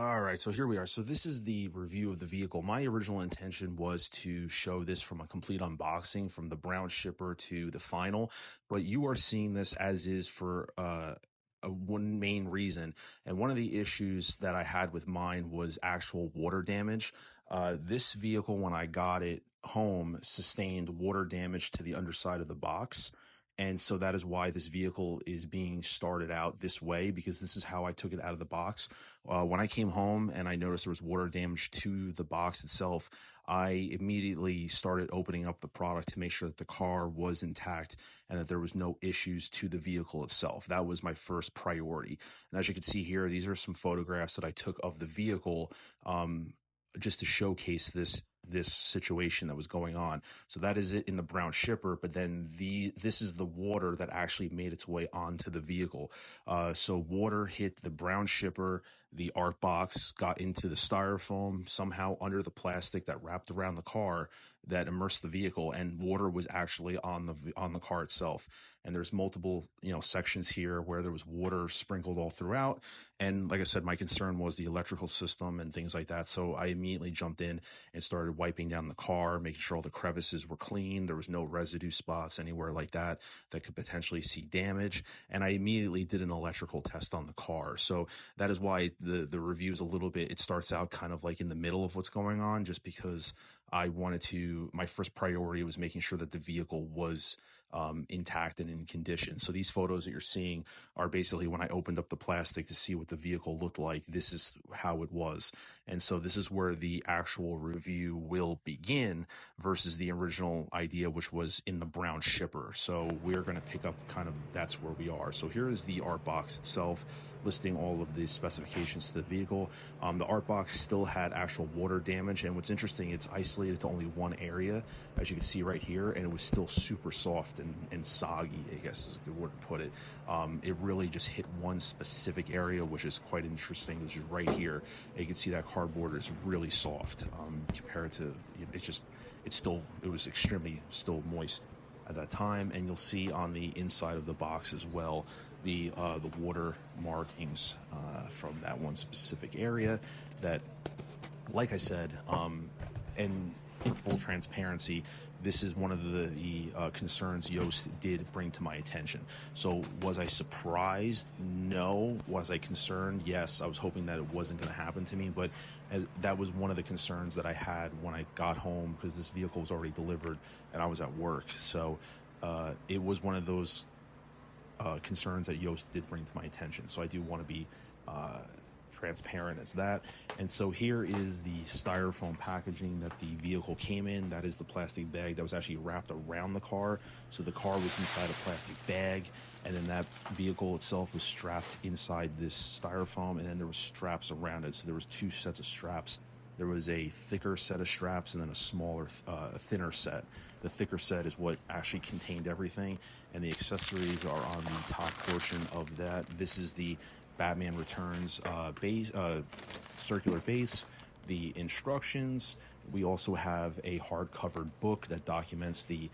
All right, so here we are. So this is the review of the vehicle. My original intention was to show this from a complete unboxing from the brown shipper to the final, but you are seeing this as is for one main reason. And one of the issues that I had with mine was actual water damage. This vehicle, when I got it home, sustained water damage to the underside of the box. And so that is why this vehicle is being started out this way, because this is how I took it out of the box. When I came home and I noticed there was water damage to the box itself, I immediately started opening up the product to make sure that the car was intact and that there was no issues to the vehicle itself. That was my first priority. And as you can see here, these are some photographs that I took of the vehicle, just to showcase this situation that was going on. So that is it in the brown shipper, but then this is the water that actually made its way onto the vehicle. So water hit the brown shipper, the art box got into the styrofoam, somehow under the plastic that wrapped around the car that immersed the vehicle, and water was actually on the car itself. And there's multiple sections here where there was water sprinkled all throughout. And like I said, my concern was the electrical system and things like that. So I immediately jumped in and started wiping down the car, making sure all the crevices were clean. There was no residue spots anywhere like that could potentially see damage. And I immediately did an electrical test on the car. So that is why the review is a little bit, it starts out kind of like in the middle of what's going on, just because my first priority was making sure that the vehicle was intact and in condition. So these photos that you're seeing are basically when I opened up the plastic to see what the vehicle looked like. This is how it was. And so this is where the actual review will begin versus the original idea, which was in the brown shipper. So we're going to pick up that's where we are. So here is the art box itself, listing all of the specifications to the vehicle. The art box still had actual water damage, and what's interesting, it's isolated to only one area, as you can see right here, and it was still super soft and soggy, I guess is a good word to put it. It really just hit one specific area, which is quite interesting, which is right here. And you can see that cardboard is really soft compared to, it was extremely still moist at that time. And you'll see on the inside of the box as well the water markings from that one specific area that, like I said, and in full transparency, this is one of the concerns Yoast did bring to my attention. So was I surprised? No. Was I concerned? Yes. I was hoping that it wasn't going to happen to me, but that was one of the concerns that I had when I got home, because this vehicle was already delivered and I was at work. So it was one of those concerns that Yoast did bring to my attention. So I do want to be transparent as that. And so here is the styrofoam packaging that the vehicle came in. That is the plastic bag that was actually wrapped around the car. So the car was inside a plastic bag, and then that vehicle itself was strapped inside this styrofoam, and then there was straps around it. So there was two sets of straps. There was a thicker set of straps and then a smaller, thinner set. The thicker set is what actually contained everything, and the accessories are on the top portion of that. This is the Batman Returns base, circular base, the instructions. We also have a hard-covered book that documents the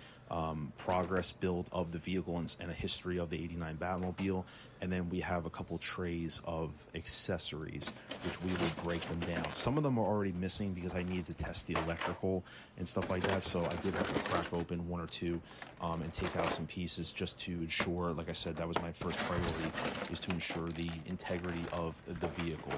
progress build of the vehicle and a history of the '89 Batmobile. And then we have a couple trays of accessories, which we will break them down. Some of them are already missing because I needed to test the electrical and stuff like that. So I did have to crack open one or two and take out some pieces just to ensure, like I said, that was my first priority, is to ensure the integrity of the vehicle.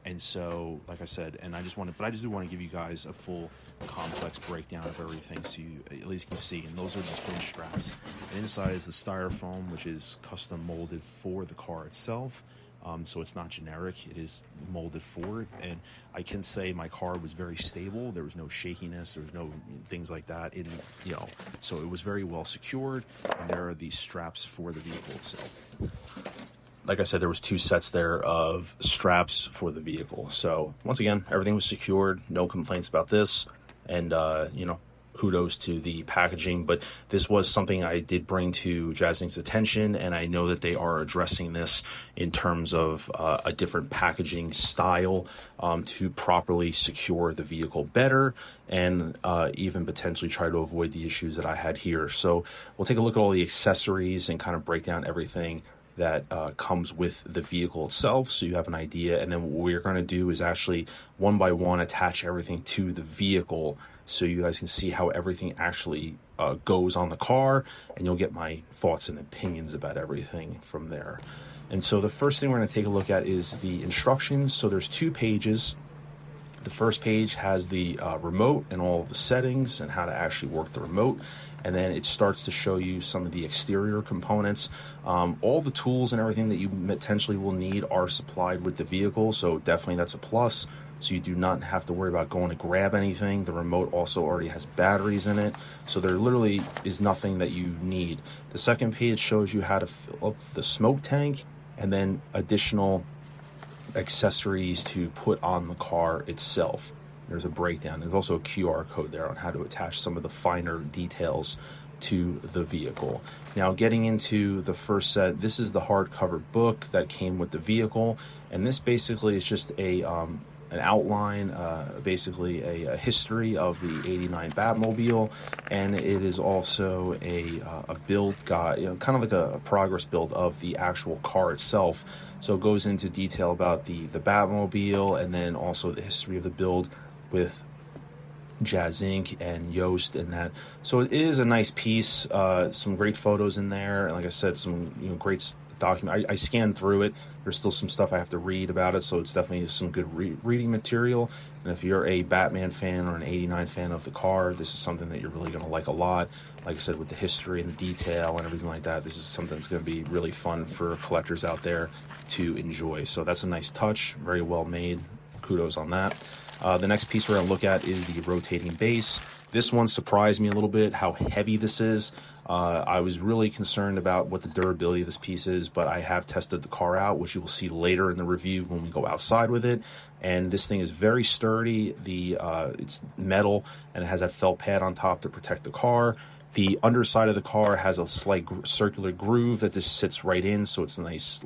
And so, like I said, but I just do want to give you guys a full complex breakdown of everything so you at least can see. And those are the thin straps. And inside is the styrofoam, which is custom molded for the car itself. So it's not generic, it is molded for it. And I can say my car was very stable. There was no shakiness, there was no things like that. So it was very well secured. And there are these straps for the vehicle itself. Like I said, there was two sets there of straps for the vehicle. So once again, everything was secured, no complaints about this. And, kudos to the packaging, but this was something I did bring to Jazzinc's attention, and I know that they are addressing this in terms of a different packaging style to properly secure the vehicle better, and even potentially try to avoid the issues that I had here. So we'll take a look at all the accessories and kind of break down everything that comes with the vehicle itself, so you have an idea. And then what we're going to do is actually one by one attach everything to the vehicle, so you guys can see how everything actually goes on the car, and you'll get my thoughts and opinions about everything from there. And so the first thing we're going to take a look at is the instructions. So there's 2 pages. The first page has the remote and all of the settings and how to actually work the remote. And then it starts to show you some of the exterior components. All the tools and everything that you potentially will need are supplied with the vehicle, so definitely that's a plus. So you do not have to worry about going to grab anything. The remote also already has batteries in it, so there literally is nothing that you need. The second page shows you how to fill up the smoke tank, and then additional accessories to put on the car itself. There's a breakdown. There's also a QR code there on how to attach some of the finer details to the vehicle. Now, getting into the first set, this is the hardcover book that came with the vehicle, and this basically is just an outline, basically a history of the '89 Batmobile, and it is also a build guide, kind of like a progress build of the actual car itself. So it goes into detail about the Batmobile, and then also the history of the build with Jazzinc and Yoast and that. So it is a nice piece, some great photos in there, and like I said, some great document. I scanned through it. There's still some stuff I have to read about it, so it's definitely some good reading material. And if you're a Batman fan or an '89 fan of the car, this is something that you're really going to like a lot. Like I said, with the history and the detail and everything like that, this is something that's going to be really fun for collectors out there to enjoy. So that's a nice touch, very well made. Kudos on that. The next piece we're going to look at is the rotating base. This one surprised me a little bit how heavy this is. I was really concerned about what the durability of this piece is, but I have tested the car out, which you will see later in the review when we go outside with it. And this thing is very sturdy. It's metal, and it has that felt pad on top to protect the car. The underside of the car has a slight circular groove that just sits right in, so it's a nice,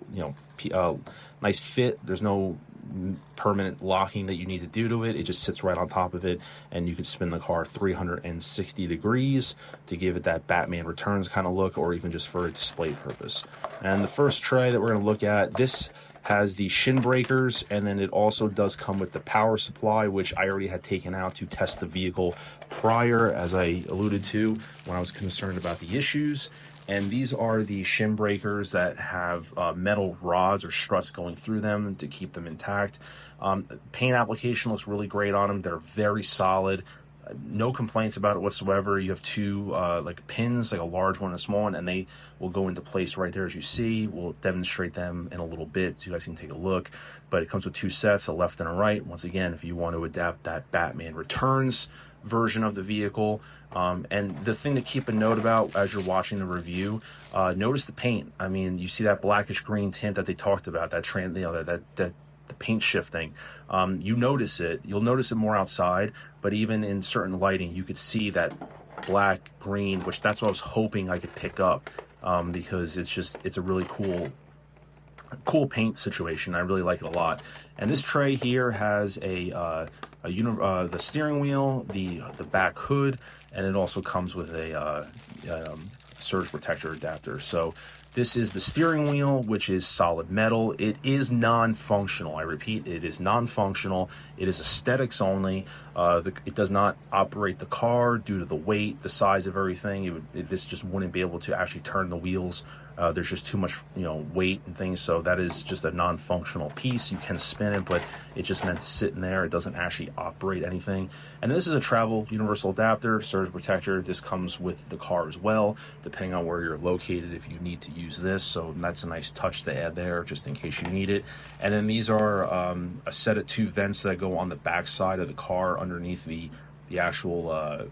nice fit. There's no permanent locking that you need to do to it. It just sits right on top of it, and you can spin the car 360 degrees to give it that Batman Returns kind of look, or even just for a display purpose. And the first tray that we're going to look at, this has the shin breakers, and then it also does come with the power supply, which I already had taken out to test the vehicle prior, as I alluded to when I was concerned about the issues. And these are the shin breakers that have metal rods or struts going through them to keep them intact. Paint application looks really great on them. They're very solid. No complaints about it whatsoever. You have 2 like pins, like a large one and a small one, and they will go into place right there as you see. We'll demonstrate them in a little bit so you guys can take a look. But it comes with 2 sets, a left and a right. Once again, if you want to adapt that Batman Returns version of the vehicle. And the thing to keep a note about as you're watching the review, notice the paint. I mean, you see that blackish green tint that they talked about, that the paint shifting. You notice it. You'll notice it more outside, but even in certain lighting, you could see that black green, which that's what I was hoping I could pick up, because it's a really cool paint situation. I really like it a lot. And this tray here has the steering wheel, the back hood, and it also comes with a surge protector adapter. So this is the steering wheel, which is solid metal. It is non-functional. I repeat, it is non-functional. It is aesthetics only. It does not operate the car due to the weight, the size of everything. This just wouldn't be able to actually turn the wheels. There's just too much, weight and things. So that is just a non-functional piece. You can spin it, but it's just meant to sit in there. It doesn't actually operate anything. And this is a travel universal adapter, surge protector. This comes with the car as well, depending on where you're located, if you need to use this. So that's a nice touch to add there, just in case you need it. And then these are a set of 2 vents that go on the back side of the car underneath the actual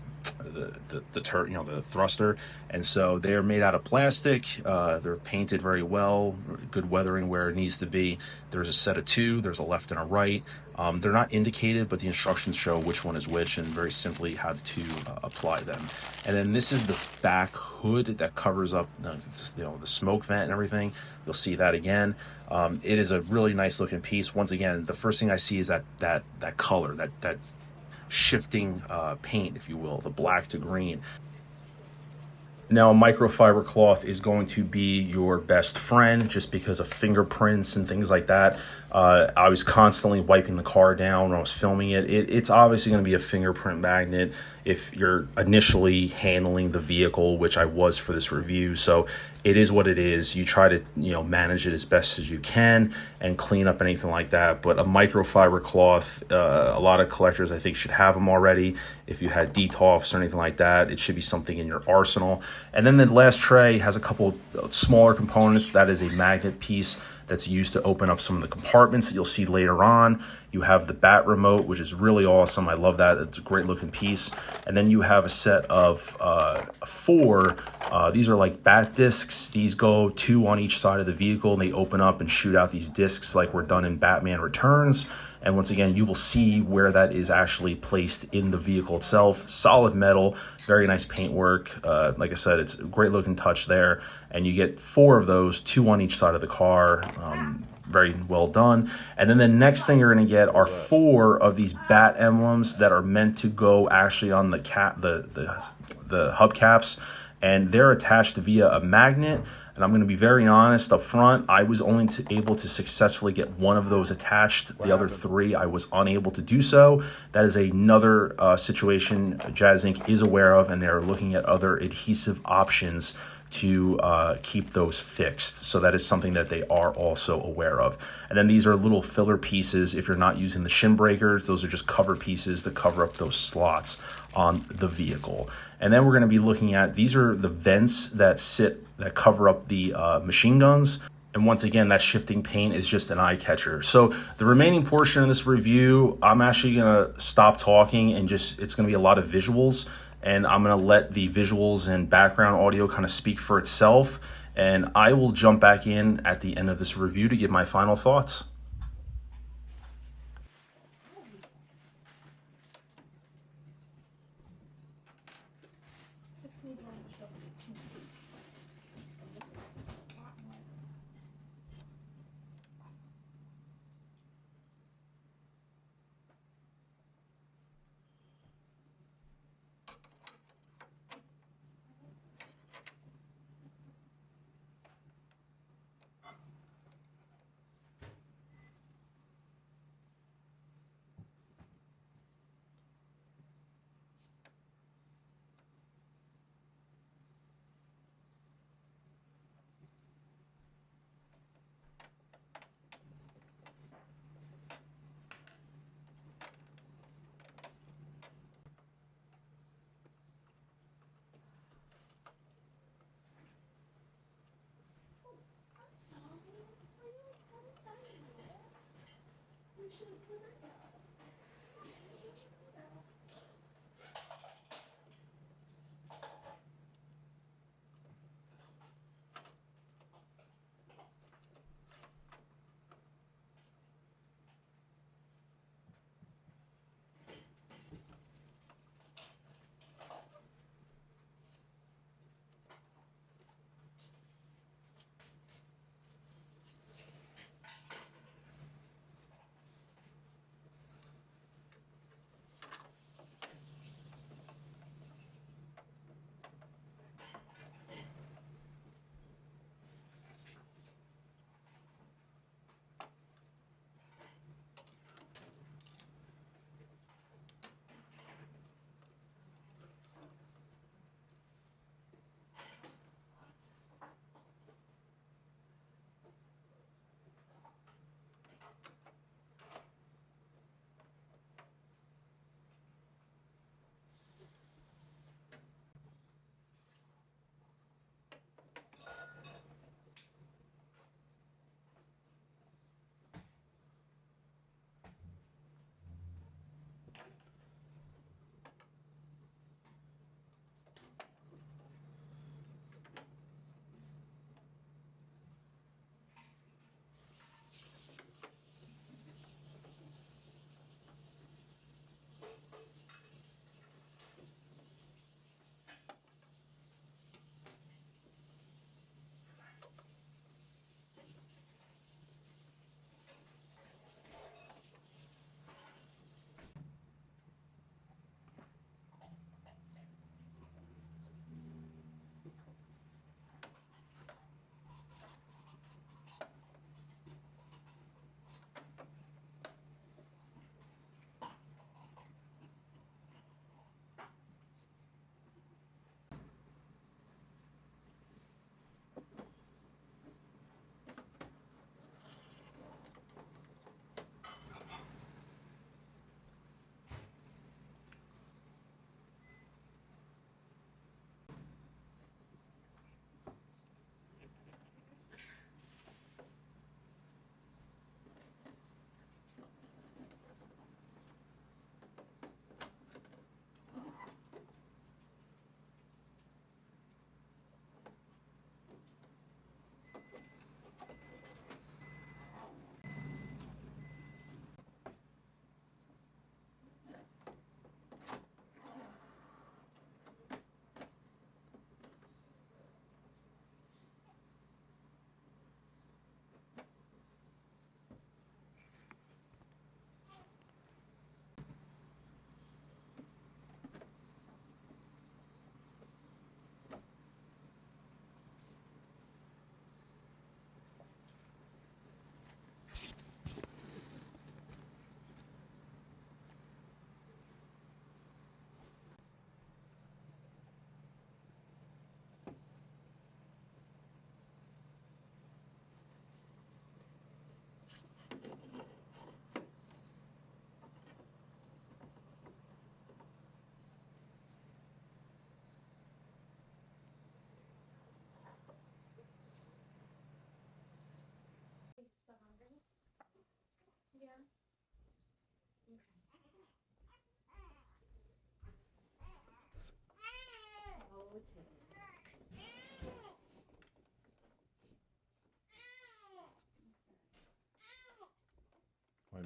the thruster, and so they're made out of plastic. They're painted very well, good weathering where it needs to be. There's a set of 2. There's a left and a right. They're not indicated, but the instructions show which one is which and very simply how to apply them. And then this is the back hood that covers up the smoke vent and everything. You'll see that again. It is a really nice looking piece. Once again, the first thing I see is that color, that shifting paint, if you will, the black to green. Now, a microfiber cloth is going to be your best friend just because of fingerprints and things like that. I was constantly wiping the car down when I was filming it. It's obviously going to be a fingerprint magnet if you're initially handling the vehicle, which I was for this review. So it is what it is. You try to, manage it as best as you can and clean up anything like that. But a microfiber cloth, a lot of collectors, I think, should have them already. If you had detofs or anything like that, it should be something in your arsenal. And then the last tray has a couple smaller components. That is a magnet piece that's used to open up some of the compartments that you'll see later on. You have the bat remote, which is really awesome. I love that. It's a great looking piece. And then you have a set of 4. These are like bat discs. These go 2 on each side of the vehicle, and they open up and shoot out these discs like were done in Batman Returns. And once again, you will see where that is actually placed in the vehicle itself. Solid metal, very nice paintwork. Like I said, it's a great looking touch there. And you get 4 of those, 2 on each side of the car. Very well done. And then the next thing you're going to get are 4 of these bat emblems that are meant to go actually on the hubcaps, and they're attached via a magnet. And I'm going to be very honest up front, I was only able to successfully get 1 of those attached. The other 3, I was unable to do so. That is another situation Jazzinc is aware of, and they're looking at other adhesive options to keep those fixed. So that is something that they are also aware of. And then these are little filler pieces. If you're not using the shim breakers, those are just cover pieces to cover up those slots on the vehicle. And then we're going to be looking at, these are the vents that cover up the machine guns. And once again, that shifting paint is just an eye catcher. So the remaining portion of this review, I'm actually going to stop talking and it's going to be a lot of visuals. And I'm going to let the visuals and background audio kind of speak for itself. And I will jump back in at the end of this review to give my final thoughts.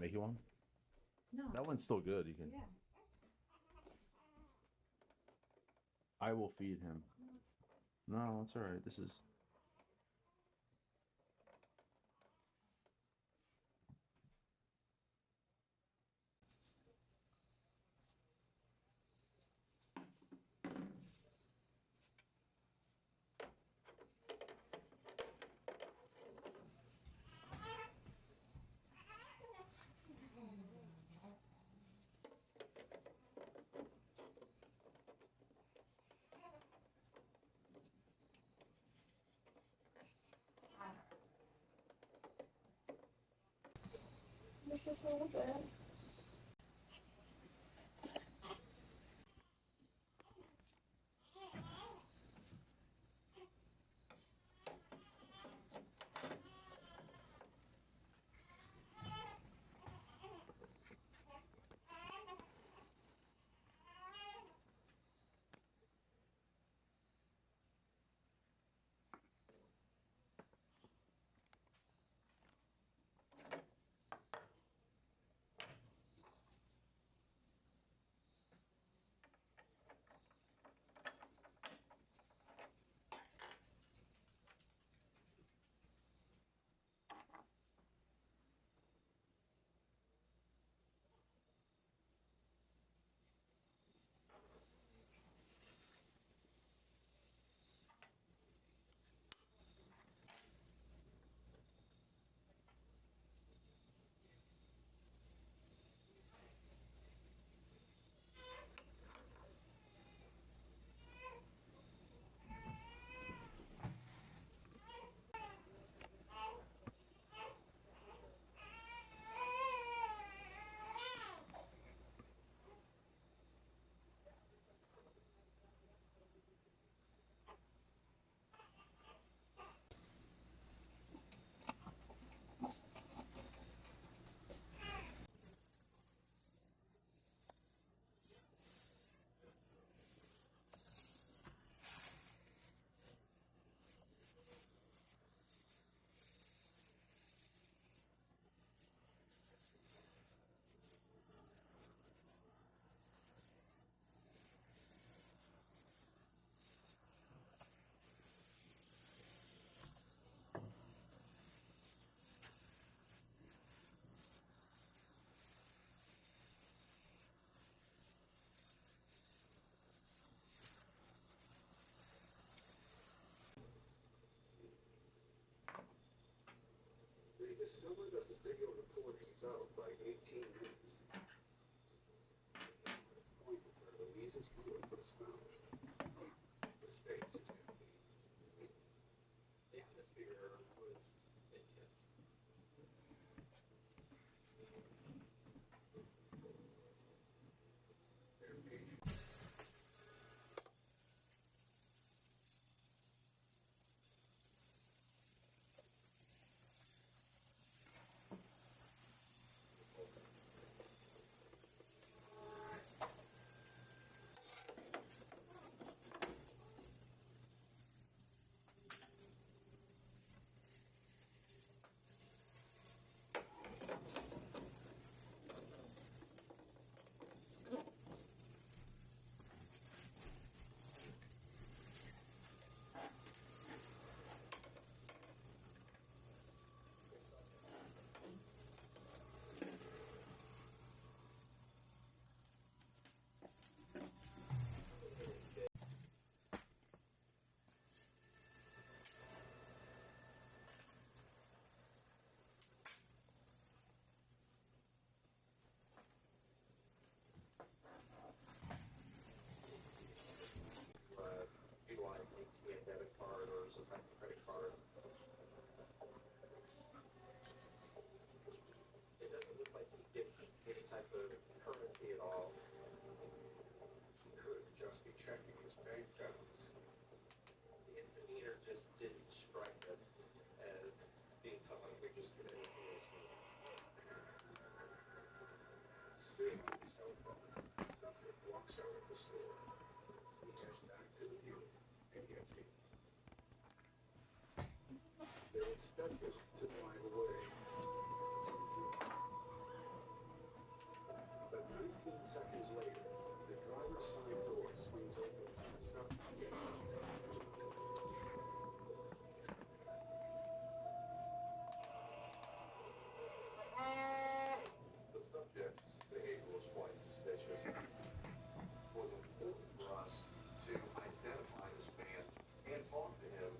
make you one? No. That one's still good. You can. Yeah. I will feed him. No, that's all right. This is. Just a little bit. They discovered that the video recordings out by 18 weeks. The Louise's field was found. The space is empty. The atmosphere was intense. Their page. Utilize an ATM debit card or some type of credit card. It doesn't look like he gets any type of currency at all. He could just be checking his bank balance. His demeanor just didn't strike us as being someone who just committed a suicide. Still on his cell phone, Suffolk walks out of the store. He heads back to the unit and gets in. They expect him to drive away. Seconds later, the driver's side door swings open to the subject. The subject's behavior was quite suspicious. It was important for us to identify this man and talk to him.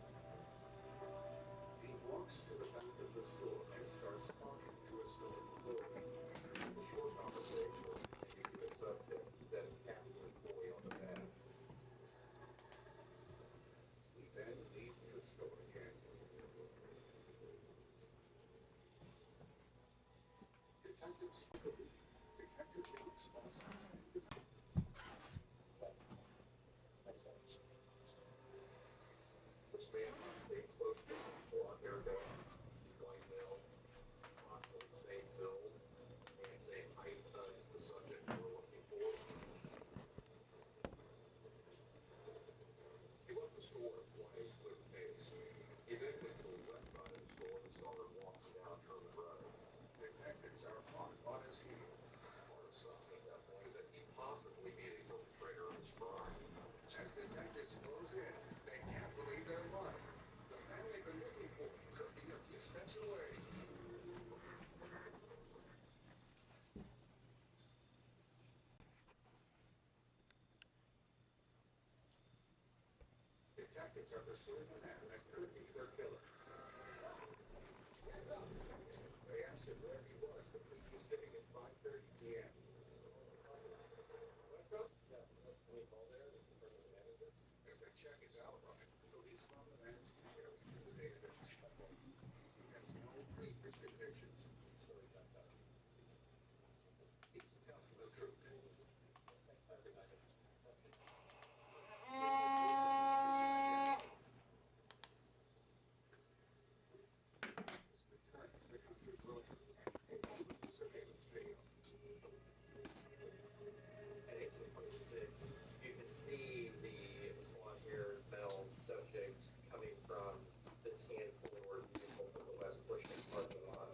He walks to the back of the store and starts talking to a store employee. A short conversation into the subject, then tapped an employee on the back. He then leaves the store again. Detective John spots this man being close to blonde haircut, white male, approximately same build, and same height as the subject we're looking for. He left the store at quite a clear pace. He then went to the left side of the store and started walking down Sherman Road. Detectives are on his heels. Part of something at that point that he possibly be the perpetrator of this crime. As detectives close in, they can't believe their luck. The man they've been looking for could be a few steps away. Detectives are pursuing a man that could be their killer. They asked him where he was the previous day at 5:30 p.m. Let's go. Yeah, can we call there and confirm the manager? As they check his alibi, police found the man's details in the database. He has no previous convictions. So he got that. He's telling the truth. At 1826, you can see the blonde-haired male subject coming from the tan Ford vehicle from the West Bushman parking lot.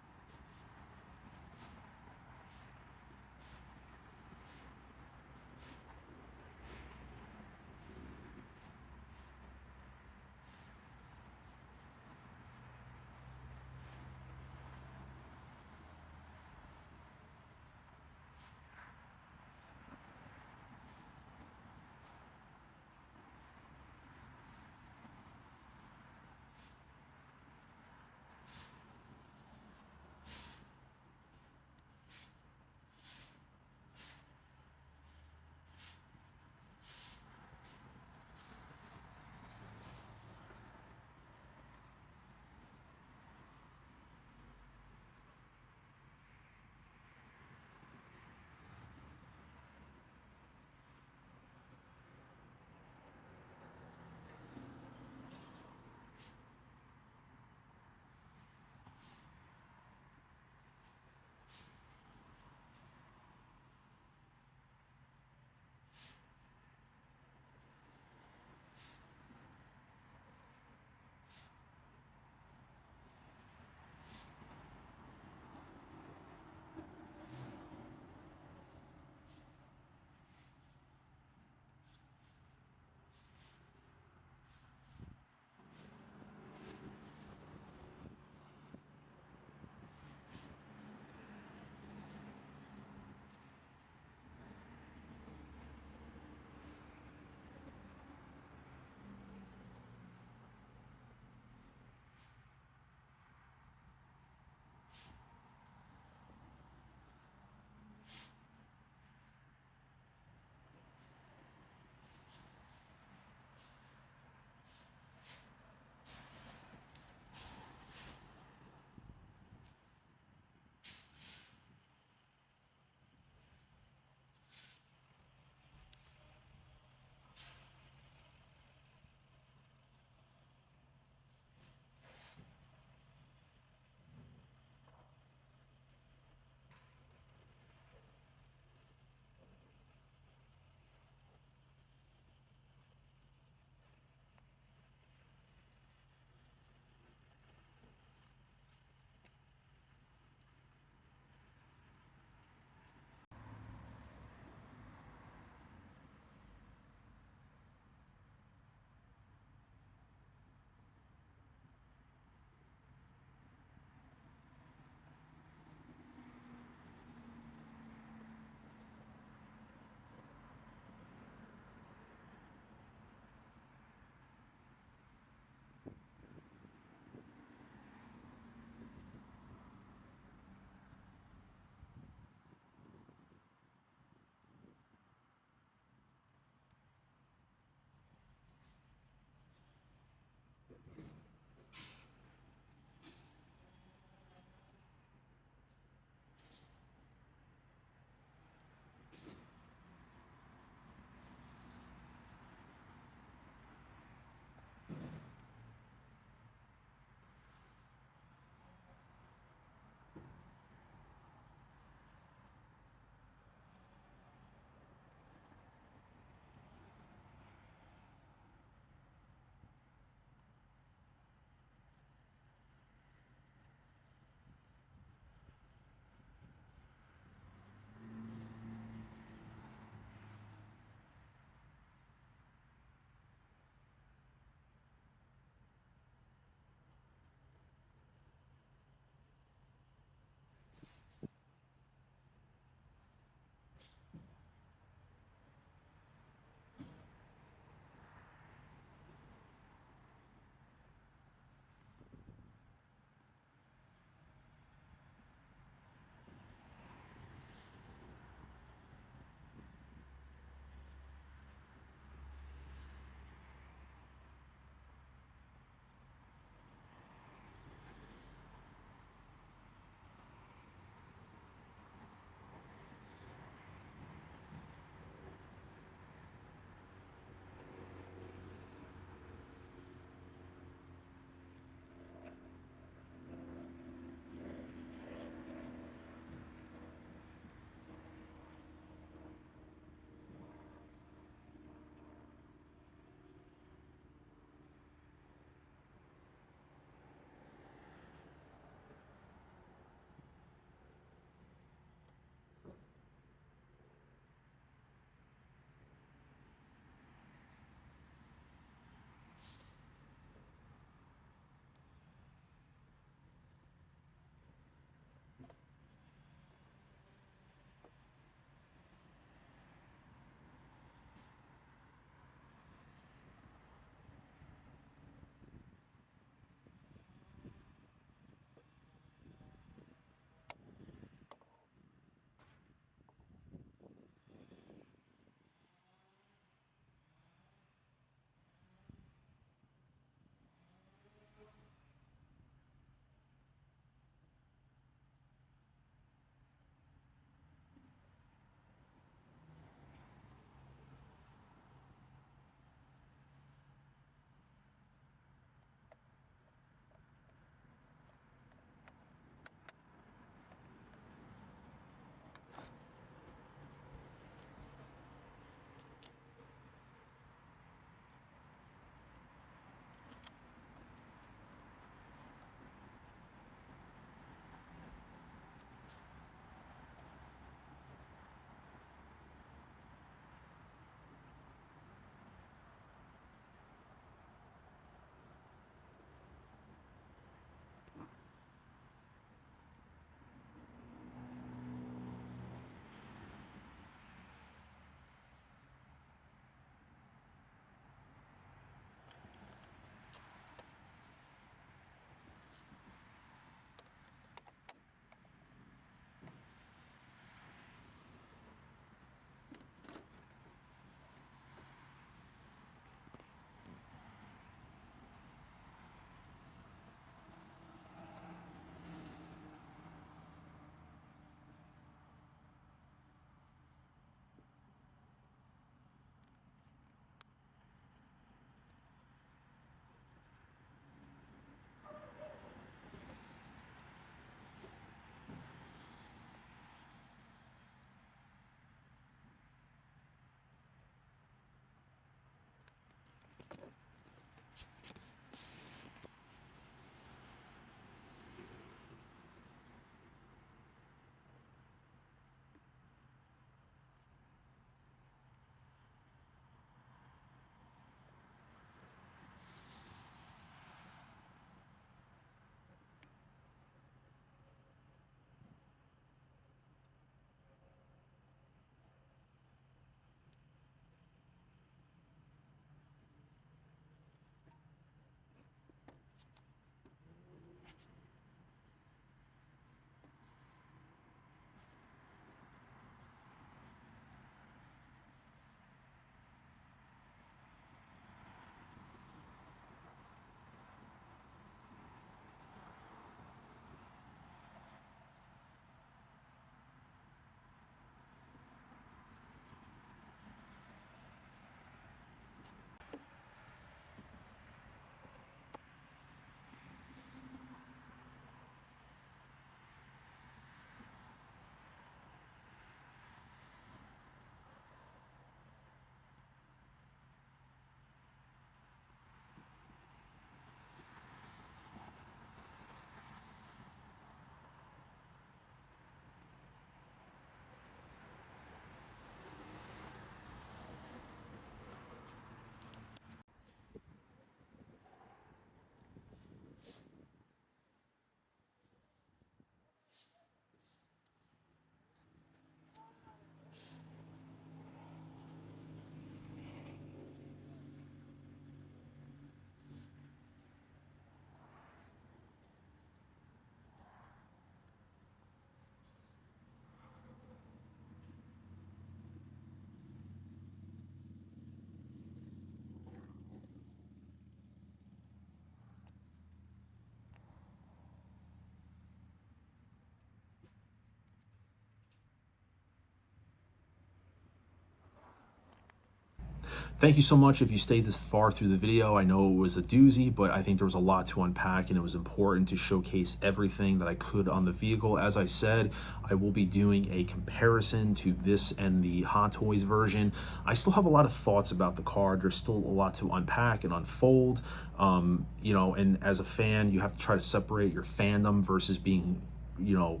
thank you so much if you stayed this far through the video. I know it was a doozy, but I think there was a lot to unpack, and it was important to showcase everything that I could on the vehicle. As I said, I will be doing a comparison to this and the Hot Toys version. I still have a lot of thoughts about the car. There's still a lot to unpack and unfold. You know, and as a fan, you have to try to separate your fandom versus being, you know,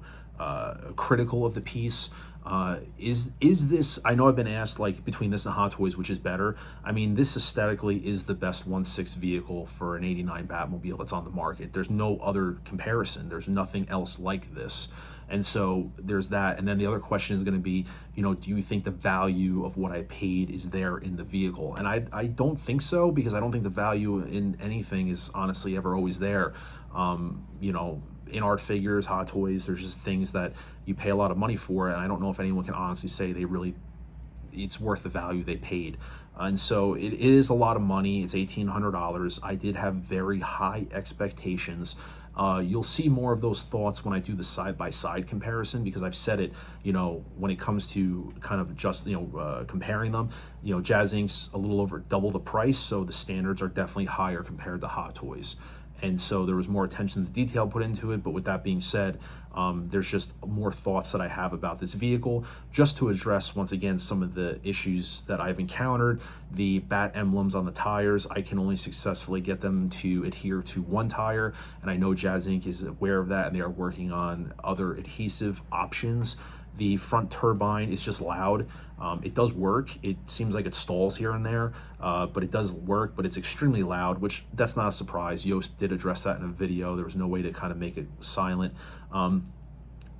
critical of the piece. Is this, I know I've been asked, like, between this and Hot Toys, which is better? I mean, this aesthetically is the best 1/6 vehicle for an 89 Batmobile that's on the market. There's no other comparison. There's nothing else like this. And so there's that. And then the other question is going to be, you know, do you think the value of what I paid is there in the vehicle? And I don't think so, because I don't think the value in anything is honestly ever always there. You know, in art figures, Hot Toys, there's just things that you pay a lot of money for, and I don't know if anyone can honestly say it's worth the value they paid. And so it is a lot of money. It's $1,800. I did have very high expectations. You'll see more of those thoughts when I do the side-by-side comparison, because I've said it, you know, when it comes to kind of just, you know, comparing them, you know, Jazzinc's a little over double the price, so the standards are definitely higher compared to Hot Toys. And so there was more attention to detail put into it. But with that being said, there's just more thoughts that I have about this vehicle, just to address, once again, some of the issues that I've encountered. The bat emblems on the tires, I can only successfully get them to adhere to one tire, and I know Jazzinc is aware of that, and they are working on other adhesive options. The front turbine is just loud. It does work. It seems like it stalls here and there, but it does work, but it's extremely loud, which that's not a surprise. Yoast did address that in a video. There was no way to kind of make it silent.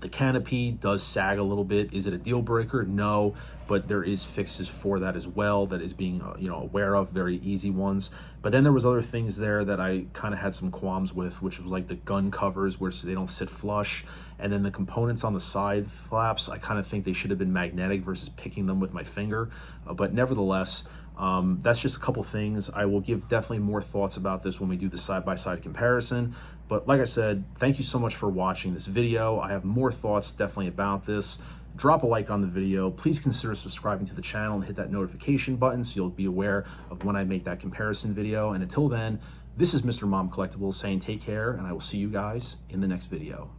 The canopy does sag a little bit. Is it a deal breaker? No, but there is fixes for that as well that is being you know, aware of, very easy ones. But then there was other things there that I kind of had some qualms with, which was like the gun covers, where they don't sit flush, and then the components on the side flaps, I kind of think they should have been magnetic versus picking them with my finger. But nevertheless, that's just a couple things. I will give definitely more thoughts about this when we do the side-by-side comparison. But like I said, thank you so much for watching this video. I have more thoughts definitely about this. Drop a like on the video. Please consider subscribing to the channel and hit that notification button so you'll be aware of when I make that comparison video. And until then, this is Mr. Mom Collectibles saying take care, and I will see you guys in the next video.